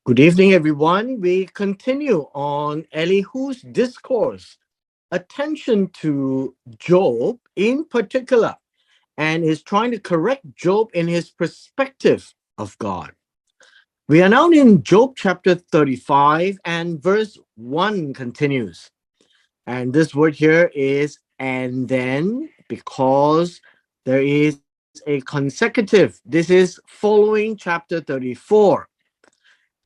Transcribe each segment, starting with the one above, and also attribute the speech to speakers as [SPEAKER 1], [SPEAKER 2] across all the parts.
[SPEAKER 1] Good evening, everyone. We continue on Elihu's discourse, attention to Job in particular, and is trying to correct Job in his perspective of God. We are now in Job chapter 35, and verse 1 continues. And this word here is and then, because there is a consecutive. This is following chapter 34.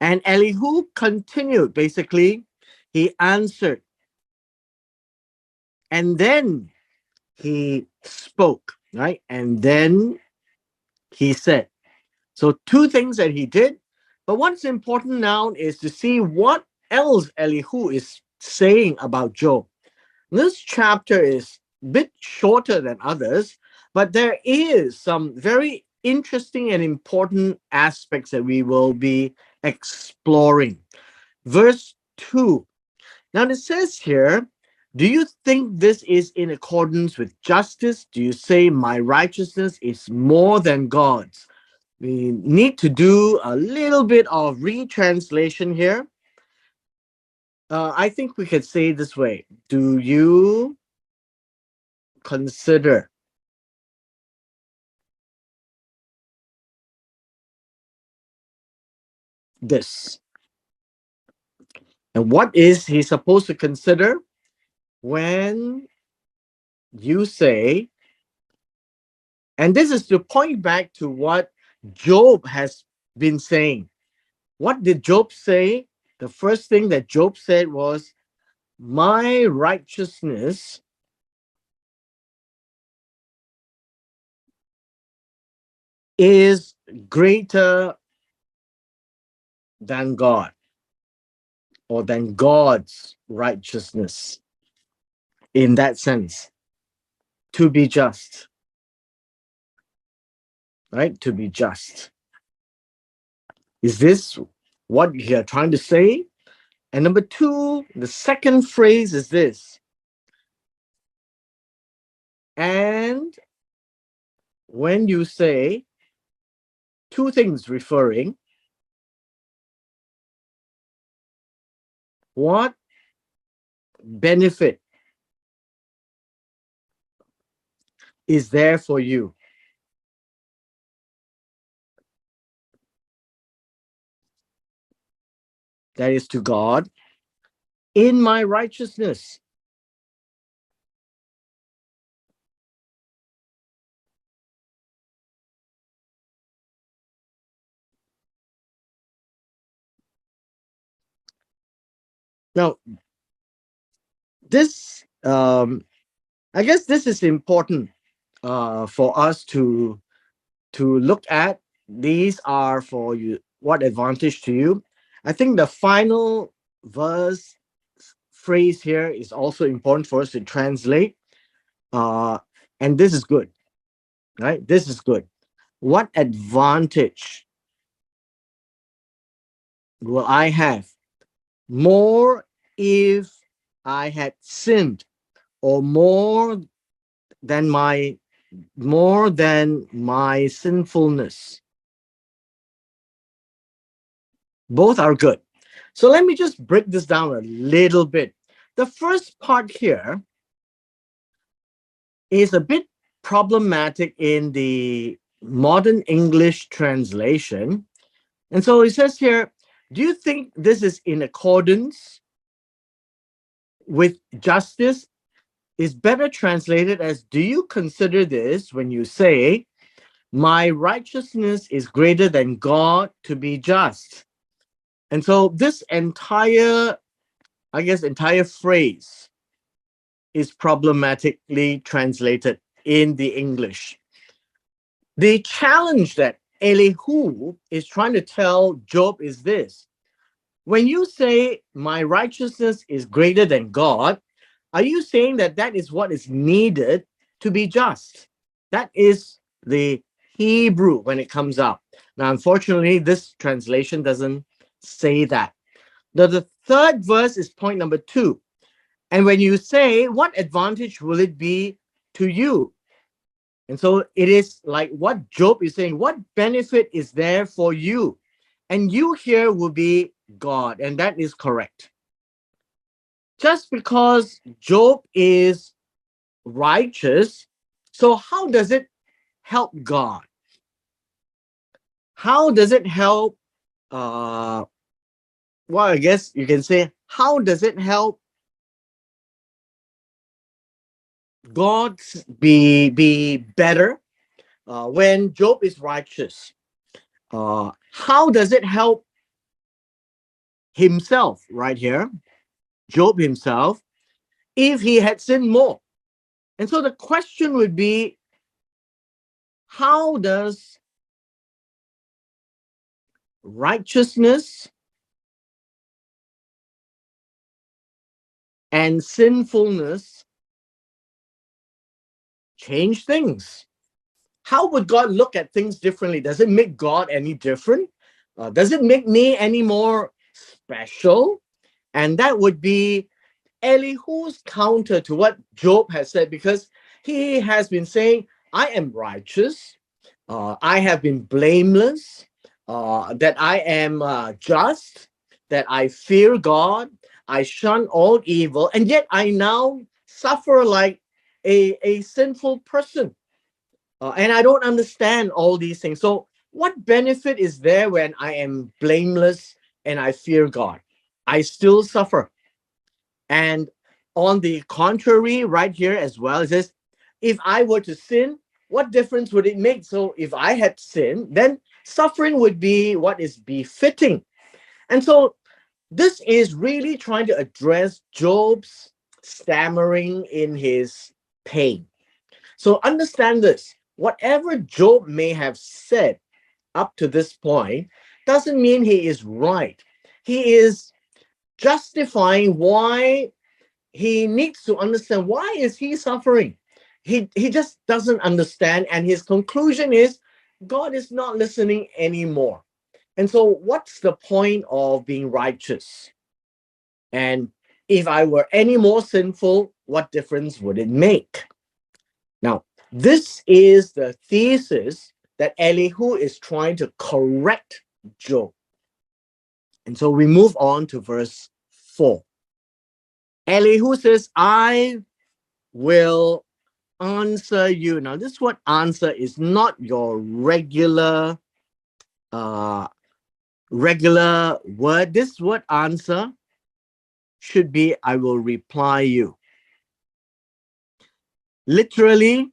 [SPEAKER 1] And Elihu continued, basically, he answered, and then he spoke, right? And then he said. So, two things that he did. But what's important now is to see what else Elihu is saying about Job. This chapter is a bit shorter than others, but there is some very interesting and important aspects that we will be exploring. Verse 2. Now it says here, do you think this is in accordance with justice? Do you say my righteousness is more than God's? We need to do a little bit of retranslation here. I think we could say this way. Do you consider this? And what is he supposed to consider when you say, and this is to point back to what Job has been saying. What did Job say? The first thing that Job said was, my righteousness is greater than God, or than God's righteousness, in that sense, to be just, right? To be just. Is this what you're trying to say? And number two, the second phrase is this. And when you say two things referring, what benefit is there for you? That is to God, in my righteousness. Now, this, I guess this is important for us to look at. These are for you, what advantage to you. I think the final verse phrase here is also important for us to translate. Uh, and this is good, right? This is good. What advantage will I have more if I had sinned, or than my more than my sinfulness? Both are good. So let me just break this down a little bit. The first part here is a bit problematic in the modern English translation. And so it says here, do you think this is in accordance with justice? Is better translated as, do you consider this when you say, my righteousness is greater than God to be just? And so this entire phrase is problematically translated in the English. The challenge that Elihu is trying to tell Job is this. When you say, my righteousness is greater than God, are you saying that that is what is needed to be just? That is the Hebrew when it comes out. Now, unfortunately, this translation doesn't say that. The third verse is point number 2. And when you say, what advantage will it be to you? And so it is like what Job is saying, what benefit is there for you? And you here will be God, and that is correct. Just because Job is righteous, so how does it help God? How does it help? Uh, well, I guess you can say, how does it help God be better when Job is righteous? How does it help himself right here, Job himself, if he had sinned more? And so the question would be, how does righteousness and sinfulness change things? How would God look at things differently? Does it make God any different? Does it make me any more special? And that would be Elihu's counter to what Job has said, because he has been saying, I am righteous, I have been blameless, that I am just, that I fear God, I shun all evil, and yet I now suffer like a sinful person. And I don't understand all these things. So, what benefit is there when I am blameless and I fear God? I still suffer. And on the contrary, right here as well, it says, if I were to sin, what difference would it make? So, if I had sinned, then suffering would be what is befitting. And so, this is really trying to address Job's stammering in his pain. So understand this, whatever Job may have said up to this point doesn't mean he is right. He is justifying why he needs to understand why is he suffering. He just doesn't understand, and his conclusion is God is not listening anymore. And so what's the point of being righteous? And if I were any more sinful, what difference would it make? Now, this is the thesis that Elihu is trying to correct Job. And so we move on to verse 4. Elihu says, I will answer you. Now, this word answer is not your uh, regular word. This word answer should be, I will reply you. Literally,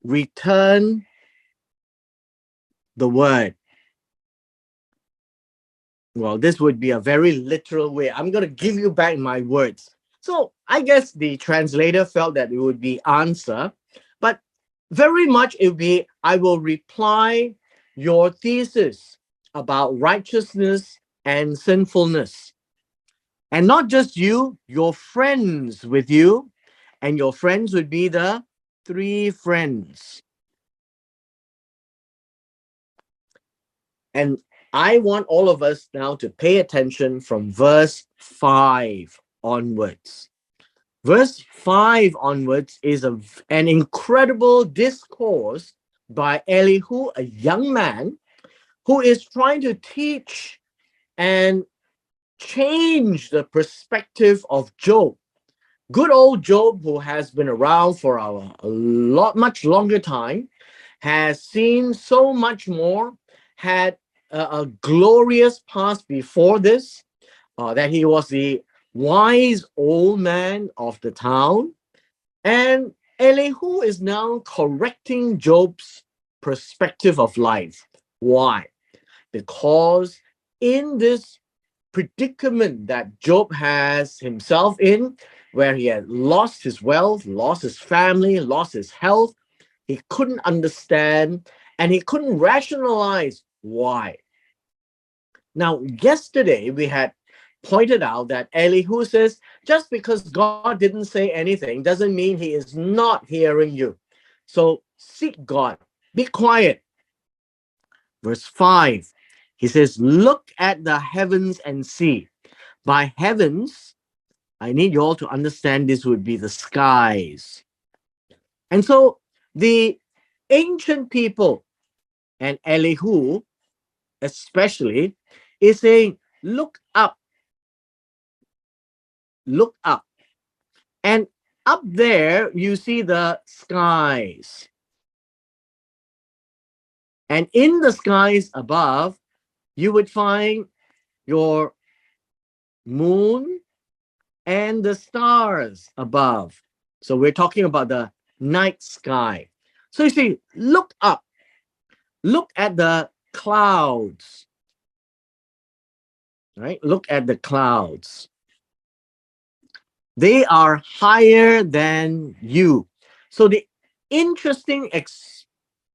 [SPEAKER 1] return the word. Well, this would be a very literal way. I'm going to give you back my words. So I guess the translator felt that it would be answer, but very much it would be, I will reply your thesis about righteousness and sinfulness. And not just you, your friends with you, and your friends would be the three friends. And I want all of us now to pay attention from verse 5 onwards. Verse 5 onwards is an incredible discourse by Elihu, a young man who is trying to teach and change the perspective of Job. Good old Job, who has been around for much longer time, has seen so much more, had a glorious past before this, that he was the wise old man of the town. And Elihu is now correcting Job's perspective of life. Why? Because in this predicament that Job has himself in, where he had lost his wealth, lost his family, lost his health, he couldn't understand and he couldn't rationalize why. Now, yesterday we had pointed out that Elihu says, just because God didn't say anything doesn't mean he is not hearing you. So seek God, be quiet. Verse 5, he says, look at the heavens and see. By heavens, I need you all to understand this would be the skies. And so the ancient people and Elihu especially, is saying, look up, look up. And up there, you see the skies. And in the skies above, you would find your moon and the stars above. So we're talking about the night sky. So you see, look up, look at the clouds, right? Look at the clouds. They are higher than you. So the interesting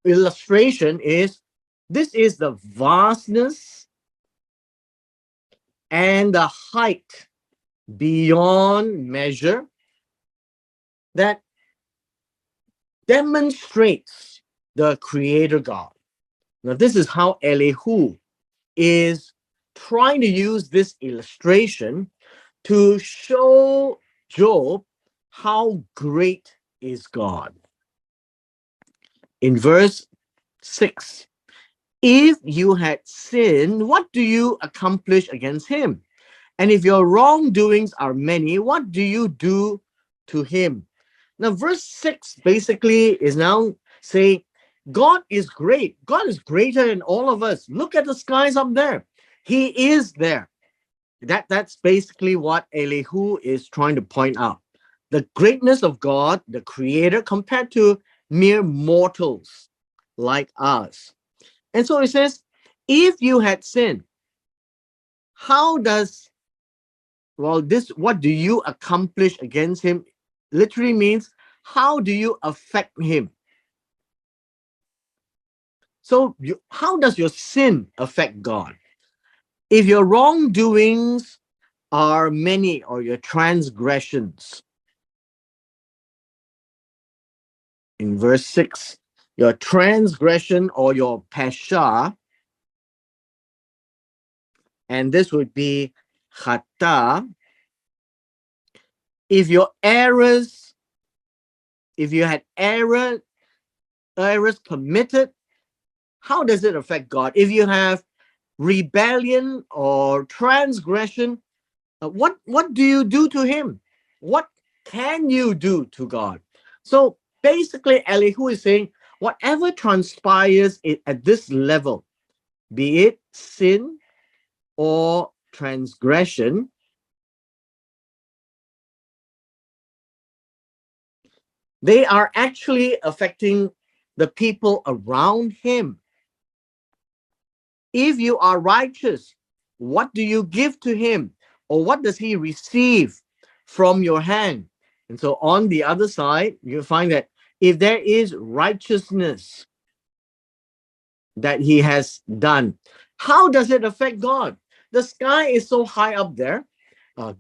[SPEAKER 1] illustration is this is the vastness and the height beyond measure that demonstrates the creator God. Now, this is how Elihu is trying to use this illustration to show Job how great is God. In verse 6, if you had sinned, what do you accomplish against him? And if your wrongdoings are many, what do you do to him? Now, verse 6 basically is now saying, God is great. God is greater than all of us. Look at the skies up there. He is there. That's basically what Elihu is trying to point out. The greatness of God, the creator, compared to mere mortals like us. And so it says, if you had sinned, how does, well, this, what do you accomplish against him? Literally means, how do you affect him? So how does your sin affect God? If your wrongdoings are many or your transgressions, in verse 6, your transgression or your pesha, and this would be khata. If your errors, if you had errors committed, how does it affect God? If you have rebellion or transgression, what do you do to him? What can you do to God? So basically, Elihu is saying, whatever transpires at this level, be it sin or transgression, they are actually affecting the people around him. If you are righteous, what do you give to him? Or what does he receive from your hand? And so on the other side, you find that if there is righteousness that he has done, how does it affect God? The sky is so high up there.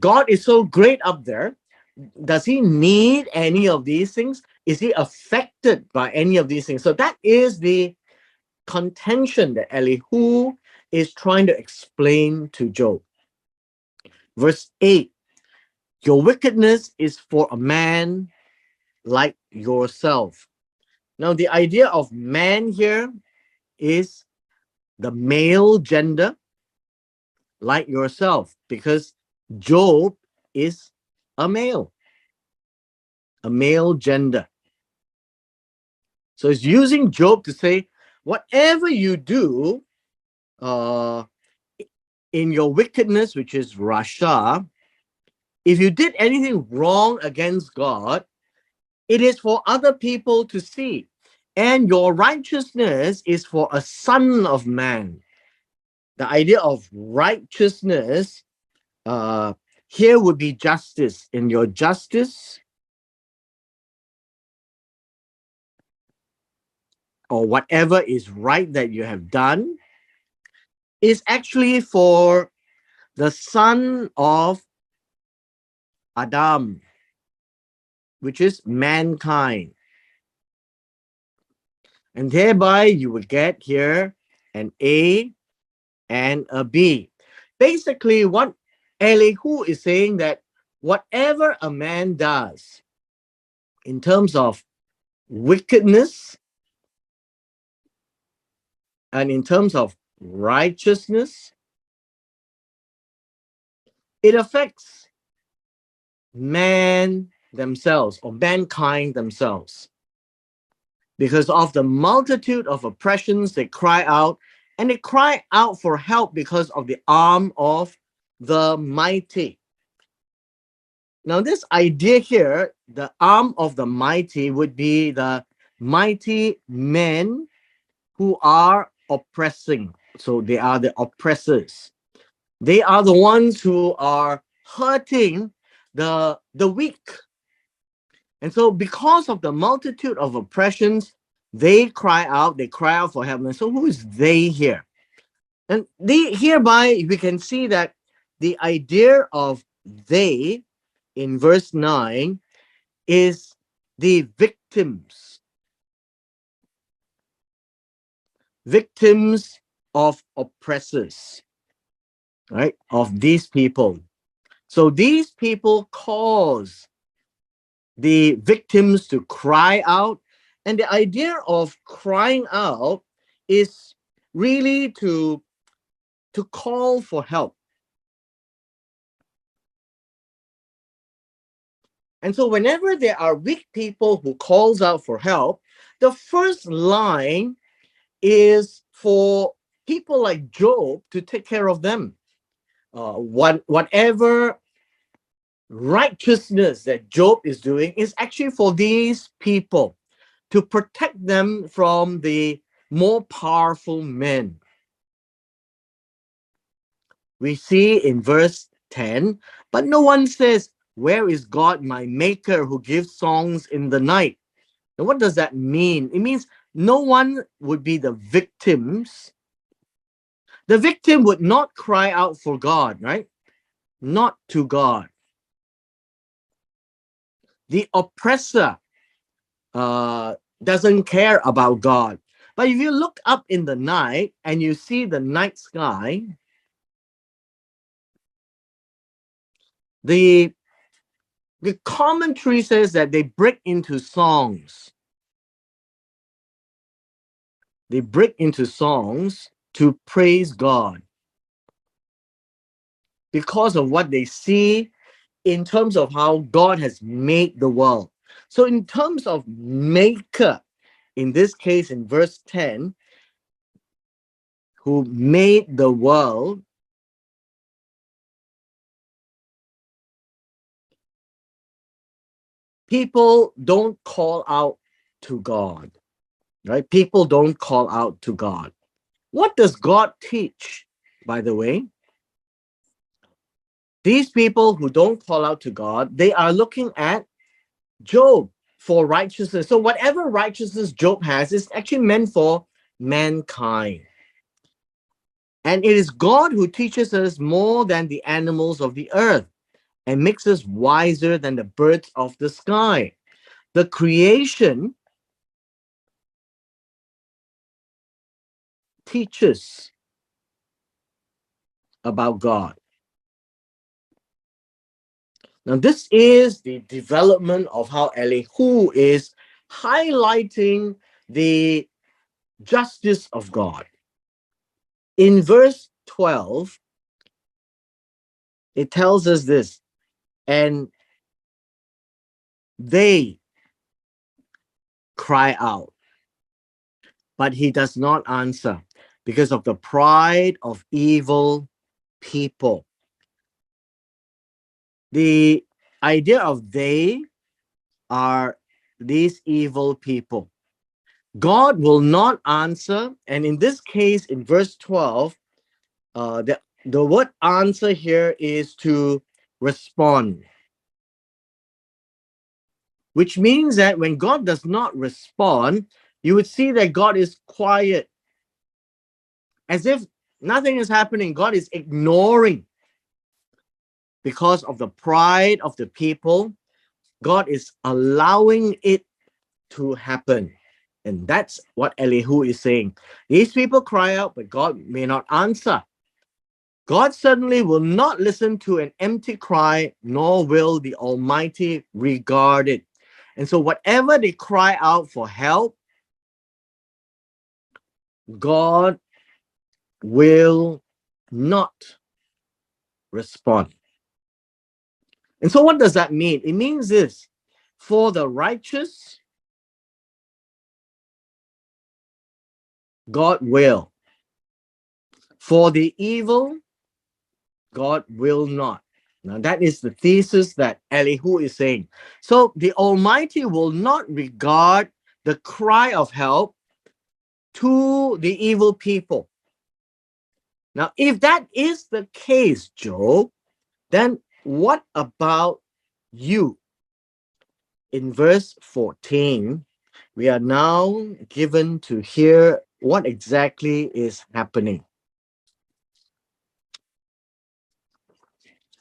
[SPEAKER 1] God is so great up there. Does he need any of these things? Is he affected by any of these things? So that is the contention that Elihu is trying to explain to Job. Verse 8, your wickedness is for a man like yourself. Now, the idea of man here is the male gender, like yourself, because Job is a male gender. So it's using Job to say, whatever you do in your wickedness, which is Rasha, if you did anything wrong against God, it is for other people to see. And your righteousness is for a son of man. The idea of righteousness here would be justice. In your justice, or whatever is right that you have done, is actually for the son of Adam, which is mankind. And thereby you would get here an A and a B. Basically, what Elihu is saying, that whatever a man does in terms of wickedness and in terms of righteousness, it affects man themselves or mankind themselves. Because of the multitude of oppressions, they cry out, and they cry out for help because of the arm of the mighty. Now, this idea here, the arm of the mighty, would be the mighty men who are oppressing. So they are the oppressors. They are the ones who are hurting the weak. And so, because of the multitude of oppressions, they cry out for help. And so, who is they here? And hereby, we can see that the idea of they in verse 9 is the victims of oppressors, right? Of these people. So, these people cause the victims to cry out. And the idea of crying out is really to call for help. And so whenever there are weak people who calls out for help, the first line is for people like Job to take care of them. Whatever righteousness that Job is doing is actually for these people to protect them from the more powerful men. We see in verse 10, but no one says, "Where is God, my maker, who gives songs in the night?" And what does that mean? It means no one would be the victims. The victim would not cry out for God, right? Not to God. The oppressor doesn't care about God. But if you look up in the night and you see the night sky, the commentary says that they break into songs. They break into songs to praise God because of what they see in terms of how God has made the world. So, in terms of maker, in this case, in verse 10, who made the world, people don't call out to God, right? People don't call out to God. What does God teach, by the way? These people who don't call out to God, they are looking at Job for righteousness. So whatever righteousness Job has is actually meant for mankind. And it is God who teaches us more than the animals of the earth and makes us wiser than the birds of the sky. The creation teaches about God. Now, this is the development of how Elihu is highlighting the justice of God. In verse 12, it tells us this, and they cry out, but he does not answer because of the pride of evil people. The idea of they are these evil people. God will not answer, and in this case, in verse 12, the word answer here is to respond, which means that when God does not respond, you would see that God is quiet, as if nothing is happening. God is ignoring because of the pride of the people. God is allowing it to happen. And that's what Elihu is saying. These people cry out, but God may not answer. God certainly will not listen to an empty cry, nor will the Almighty regard it. And so, whatever they cry out for help, God will not respond. And so, what does that mean? It means this: for the righteous, God will. For the evil, God will not. Now, that is the thesis that Elihu is saying. So, the Almighty will not regard the cry of help to the evil people. Now, if that is the case, Job, then what about you? In verse 14, we are now given to hear what exactly is happening.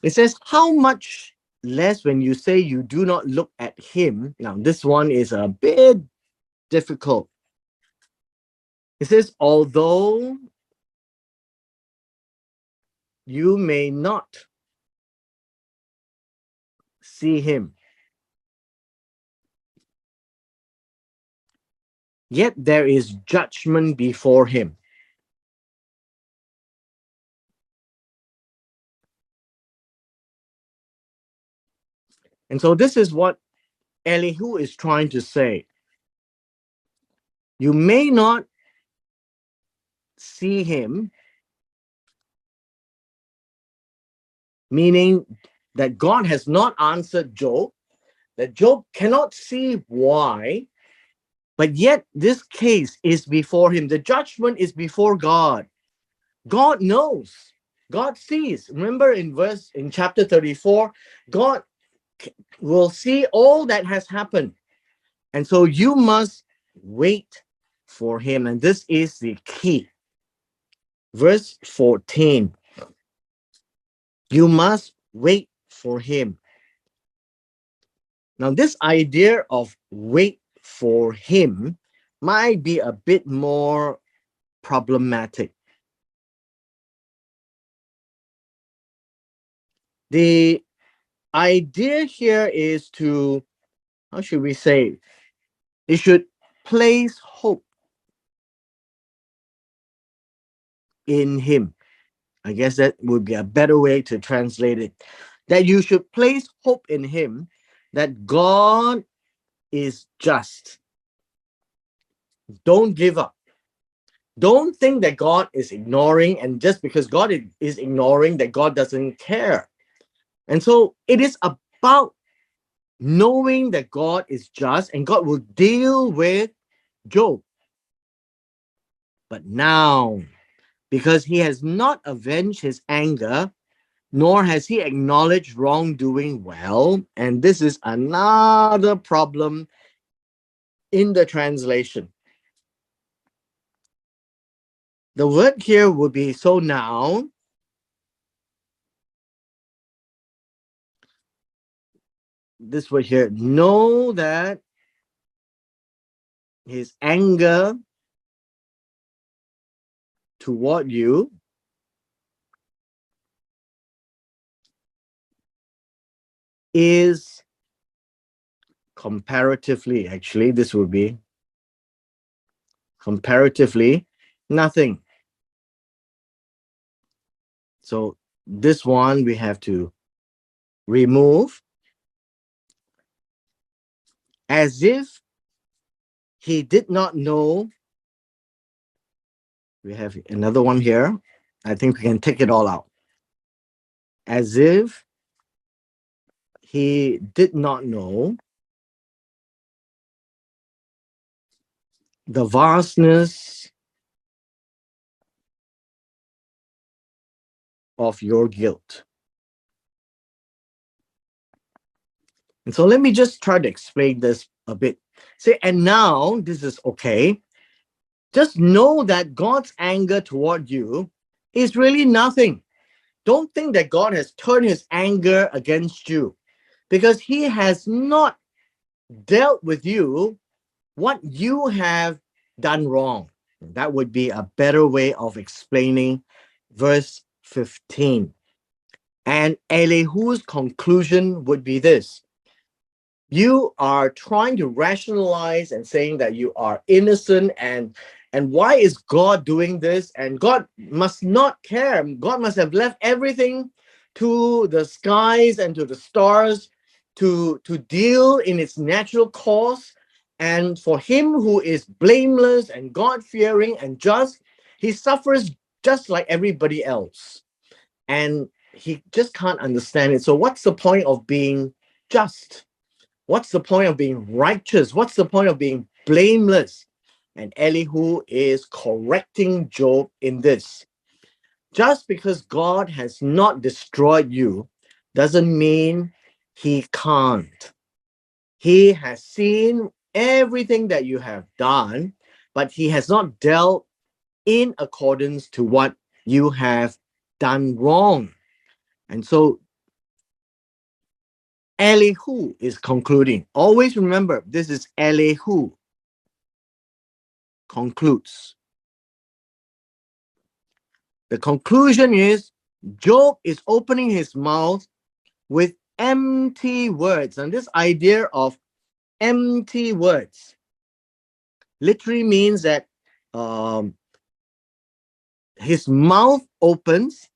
[SPEAKER 1] It says, how much less when you say you do not look at him. Now, this one is a bit difficult. It says, although you may not see him, yet there is judgment before him. And so this is what Elihu is trying to say. You may not see him, meaning that God has not answered Job, that Job cannot see why, but yet this case is before him. The judgment is before God. God knows. God sees. Remember in chapter 34, God will see all that has happened. And so you must wait for him. And this is the key. Verse 14. You must wait for him. Now, this idea of wait for him might be a bit more problematic. The idea here is to, how should we say, you should place hope in him. I guess that would be a better way to translate it. That you should place hope in him, that God is just. Don't give up. Don't think that God is ignoring, and just because God is ignoring, that God doesn't care. And so it is about knowing that God is just and God will deal with Job. But now, because he has not avenged his anger, nor has he acknowledged wrongdoing well, and this is another problem in the translation. The word here would be so now. This word here, know that his anger toward you is comparatively, actually, this would be comparatively nothing. So this one we have to remove, as if he did not know. We have another one here. I think we can take it all out. As if he did not know the vastness of your guilt. And so let me just try to explain this a bit. Say, and now this is okay. Just know that God's anger toward you is really nothing. Don't think that God has turned his anger against you, because he has not dealt with you what you have done wrong. That would be a better way of explaining verse 15. And Elihu's conclusion would be this: you are trying to rationalize and saying that you are innocent and And why is God doing this? And God must not care. God must have left everything to the skies and to the stars to deal in its natural course. And for him who is blameless and God-fearing and just, he suffers just like everybody else. And he just can't understand it. So what's the point of being just? What's the point of being righteous? What's the point of being blameless? And Elihu is correcting Job in this. Just because God has not destroyed you doesn't mean he can't. He has seen everything that you have done, but he has not dealt in accordance to what you have done wrong. And so Elihu is concluding. Always remember, this is Elihu concludes. The conclusion is Job is opening his mouth with empty words. And this idea of empty words literally means that his mouth opens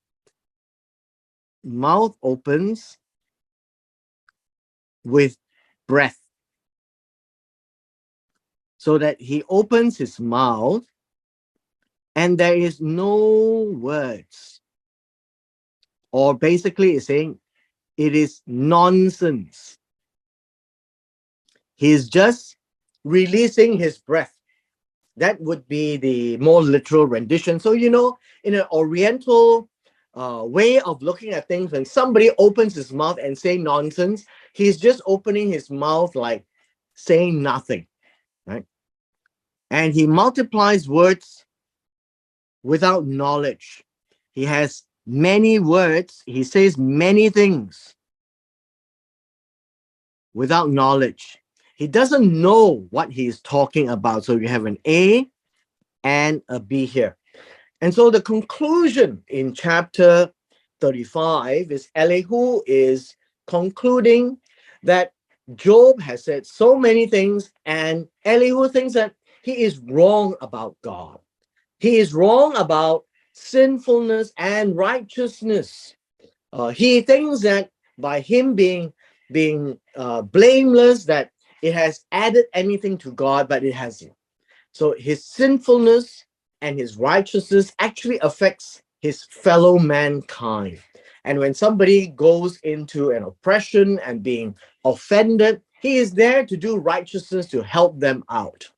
[SPEAKER 1] with breath. So that he opens his mouth and there is no words. Or basically it's saying it is nonsense. He's just releasing his breath. That would be the more literal rendition. So, you know, in an Oriental way of looking at things, when somebody opens his mouth and say nonsense, he's just opening his mouth like saying nothing, right? And he multiplies words without knowledge. He has many words. He says many things without knowledge. He doesn't know what he's talking about. So you have an A and a B here. And so the conclusion in chapter 35 is Elihu is concluding that Job has said so many things, and Elihu thinks that he is wrong about God. He is wrong about sinfulness and righteousness. He thinks that by him being blameless, that it has added anything to God, but it hasn't. So his sinfulness and his righteousness actually affects his fellow mankind. And when somebody goes into an oppression and being offended, he is there to do righteousness to help them out.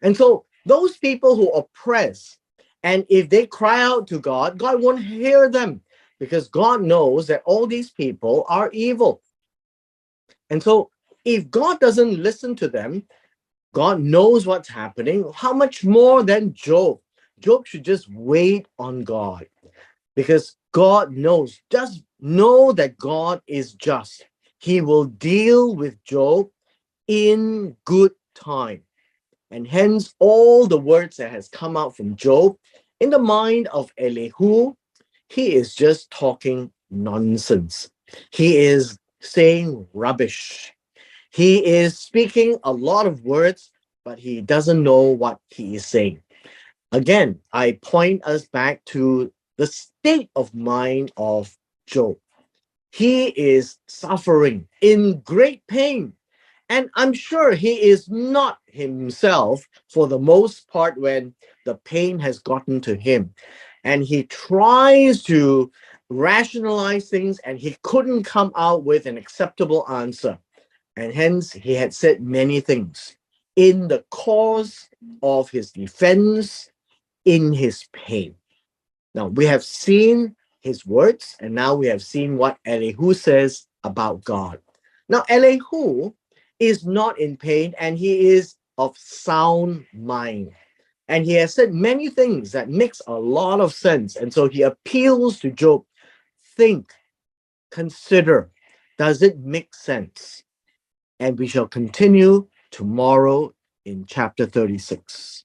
[SPEAKER 1] And so those people who oppress, and if they cry out to God, God won't hear them because God knows that all these people are evil. And so if God doesn't listen to them, God knows what's happening. How much more than Job? Job should just wait on God because God knows. Just know that God is just. He will deal with Job in good time. And hence all the words that has come out from Job in the mind of Elihu, he is just talking nonsense. He is saying rubbish. He is speaking a lot of words, but he doesn't know what he is saying. Again, I point us back to the state of mind of Job. He is suffering in great pain. And I'm sure he is not himself for the most part when the pain has gotten to him. And he tries to rationalize things and he couldn't come out with an acceptable answer. And hence he had said many things in the course of his defense, in his pain. Now we have seen his words, and now we have seen what Elihu says about God. Now Elihu is not in pain, and he is of sound mind. And he has said many things that makes a lot of sense. And so he appeals to Job. Think, consider, does it make sense? And we shall continue tomorrow in chapter 36.